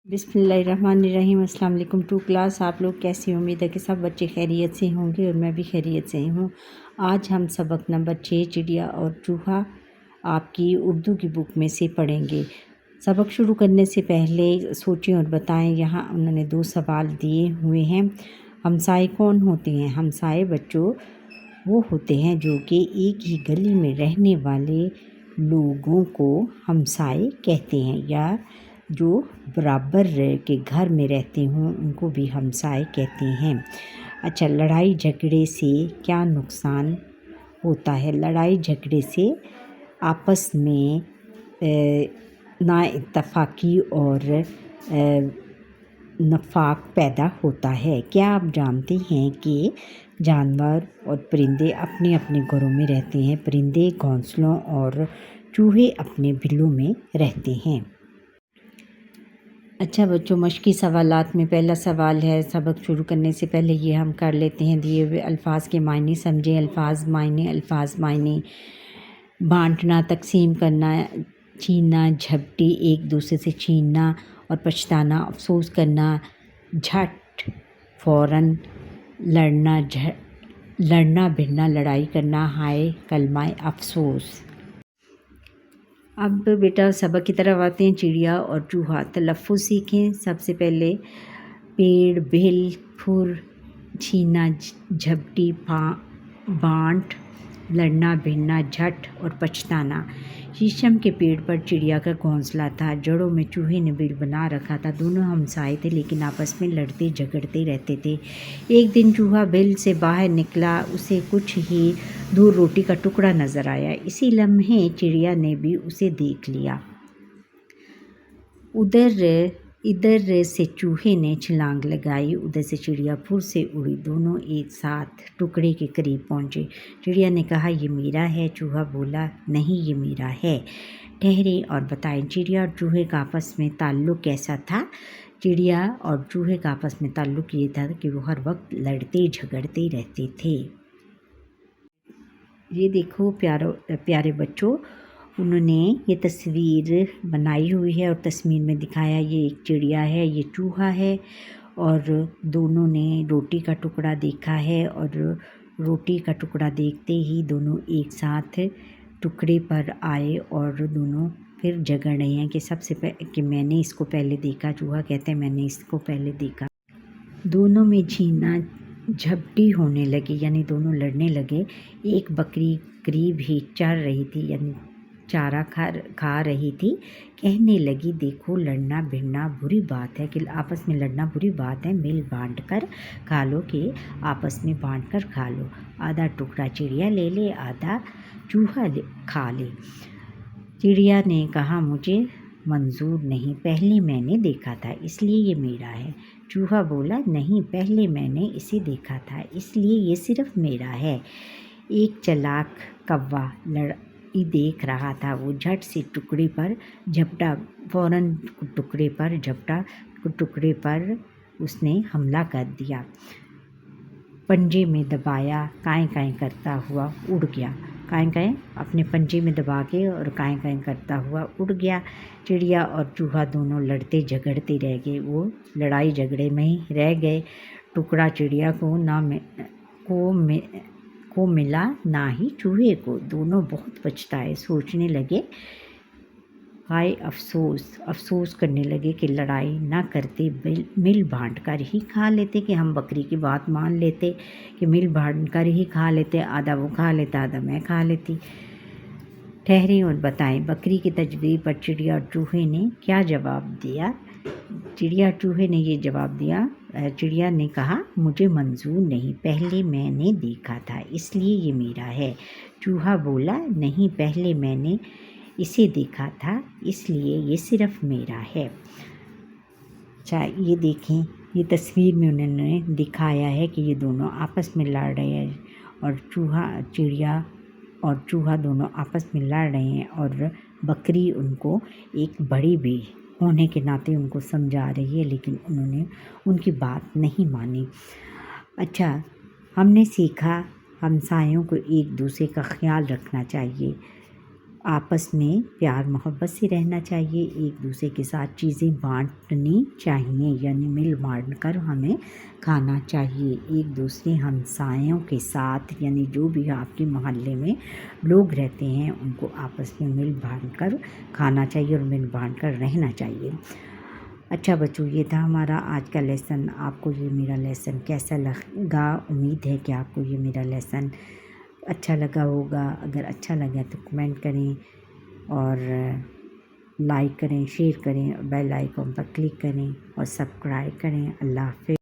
बिस्मिल्लाहिर्रहमानिर्रहीम। अस्सलाम वालेकुम टू क्लास। आप लोग कैसे हैं? उम्मीद है कि सब बच्चे खैरियत से होंगे और मैं भी खैरियत से हूँ। आज हम सबक नंबर 6 चिड़िया और चूहा आपकी उर्दू की बुक में से पढ़ेंगे। सबक शुरू करने से पहले सोचें और बताएं। यहाँ उन्होंने 2 सवाल दिए हुए हैं। हमसाए कौन होते हैं? हमसाए बच्चों वो होते हैं जो कि एक ही गली में रहने वाले लोगों को हमसाए कहते हैं, या जो बराबर के घर में रहते हों उनको भी हमसाए कहते हैं। अच्छा, लड़ाई झगड़े से क्या नुकसान होता है? लड़ाई झगड़े से आपस में नाइत्तफ़ाक़ी और नफाक पैदा होता है। क्या आप जानते हैं कि जानवर और परिंदे अपने अपने घरों में रहते हैं? परिंदे घोंसलों और चूहे अपने बिलों में रहते हैं। अच्छा बच्चों, मश्की सवालात में पहला सवाल है। सबक शुरू करने से पहले ये हम कर लेते हैं। दिए हुए अल्फाज के मायने समझें। अल्फाज मायने बांटना, तकसीम करना, छीनना, झपटी, एक दूसरे से छीनना और पछताना, अफसोस करना, झट, फ़ौरन, लड़ना भिड़ना, लड़ाई करना, हाय, कलमाए अफसोस। अब बेटा सबक की तरफ आते हैं। चिड़िया और चूहा तलफ़्फ़ुज़ सीखें। सबसे पहले पेड़, बिल, फुर, छीना, झपटी, बांट, लड़ना भिड़ना, झट और पछताना। शीशम के पेड़ पर चिड़िया का घोंसला था। जड़ों में चूहे ने बिल बना रखा था। दोनों हमसाए थे लेकिन आपस में लड़ते झगड़ते रहते थे। एक दिन चूहा बिल से बाहर निकला। उसे कुछ ही दूर रोटी का टुकड़ा नज़र आया। इसी लम्हे चिड़िया ने भी उसे देख लिया। इधर से चूहे ने छलांग लगाई, उधर से चिड़िया फुर से उड़ी। दोनों एक साथ टुकड़े के करीब पहुँचे। चिड़िया ने कहा, ये मेरा है। चूहा बोला, नहीं, ये मेरा है। ठहरे और बताएं, चिड़िया और चूहे का आपस में ताल्लुक़ कैसा था? चिड़िया और चूहे का आपस में ताल्लुक़ ये था कि वो हर वक्त लड़ते झगड़ते रहते थे। ये देखो प्यारे बच्चों, उन्होंने ये तस्वीर बनाई हुई है और तस्वीर में दिखाया ये एक चिड़िया है, ये चूहा है, और दोनों ने रोटी का टुकड़ा देखा है और रोटी का टुकड़ा देखते ही दोनों एक साथ टुकड़े पर आए और दोनों फिर झगड़ रहे हैं कि मैंने इसको पहले देखा। चूहा कहते हैं, मैंने इसको पहले देखा। दोनों में छीना झपटी होने लगी, यानी दोनों लड़ने लगे। एक बकरी करीब ही चर रही थी, यानी चारा खा रही थी। कहने लगी, देखो, लड़ना भिड़ना बुरी बात है, कि आपस में लड़ना बुरी बात है। मिल बांट कर खा लो, कि आपस में बांट कर खा लो। आधा टुकड़ा चिड़िया ले ले, आधा चूहा खा ले। चिड़िया ने कहा, मुझे मंजूर नहीं, पहले मैंने देखा था इसलिए ये मेरा है। चूहा बोला, नहीं, पहले मैंने इसे देखा था इसलिए ये सिर्फ मेरा है। एक चालाक कौवा लड़ाई देख रहा था। वो झट से टुकड़े पर झपटा, फ़ौरन टुकड़े पर उसने हमला कर दिया। पंजे में दबाया, काएं काएं करता हुआ उड़ गया। काएं काएं अपने पंजे में दबा के और काएं काएं करता हुआ उड़ गया। चिड़िया और चूहा दोनों लड़ते झगड़ते रह गए। वो लड़ाई झगड़े में ही रह गए। टुकड़ा चिड़िया को मिला, ना ही चूहे को। दोनों बहुत पछताए, सोचने लगे, हाय अफसोस करने लगे कि लड़ाई ना करते, मिल बांट कर ही खा लेते, कि हम बकरी की बात मान लेते, कि मिल बांट कर ही खा लेते, आधा वो खा लेता, आधा मैं खा लेती। ठहरे और बताएं, बकरी की तजवीज़ पर चिड़िया और चूहे ने क्या जवाब दिया? चिड़िया और चूहे ने ये जवाब दिया। चिड़िया ने कहा, मुझे मंजूर नहीं, पहले मैंने देखा था इसलिए ये मेरा है। चूहा बोला, नहीं, पहले मैंने इसे देखा था इसलिए ये सिर्फ मेरा है। अच्छा, ये देखें, ये तस्वीर में उन्होंने दिखाया है कि ये दोनों आपस में लड़ रहे हैं, और चिड़िया और चूहा दोनों आपस में लड़ रहे हैं, और बकरी उनको एक बड़ी भी होने के नाते उनको समझा रही है, लेकिन उन्होंने उनकी बात नहीं मानी। अच्छा, हमने सीखा हमसायों को एक दूसरे का ख्याल रखना चाहिए, आपस में प्यार मोहब्बत से रहना चाहिए, एक दूसरे के साथ चीज़ें बांटनी चाहिए, यानी मिल बांट कर हमें खाना चाहिए। एक दूसरे हमसायों के साथ, यानी जो भी आपके मोहल्ले में लोग रहते हैं उनको आपस में मिल बांट कर खाना चाहिए और मिल बांट कर रहना चाहिए। अच्छा बच्चों, ये था हमारा आज का लेसन। आपको ये मेरा लेसन कैसा लगा? उम्मीद है कि आपको ये मेरा लेसन अच्छा लगा होगा। अगर अच्छा लगा तो कमेंट करें और लाइक करें, शेयर करें, बेल आइकॉन पर क्लिक करें और सब्सक्राइब करें। अल्लाह हाफ़िज़।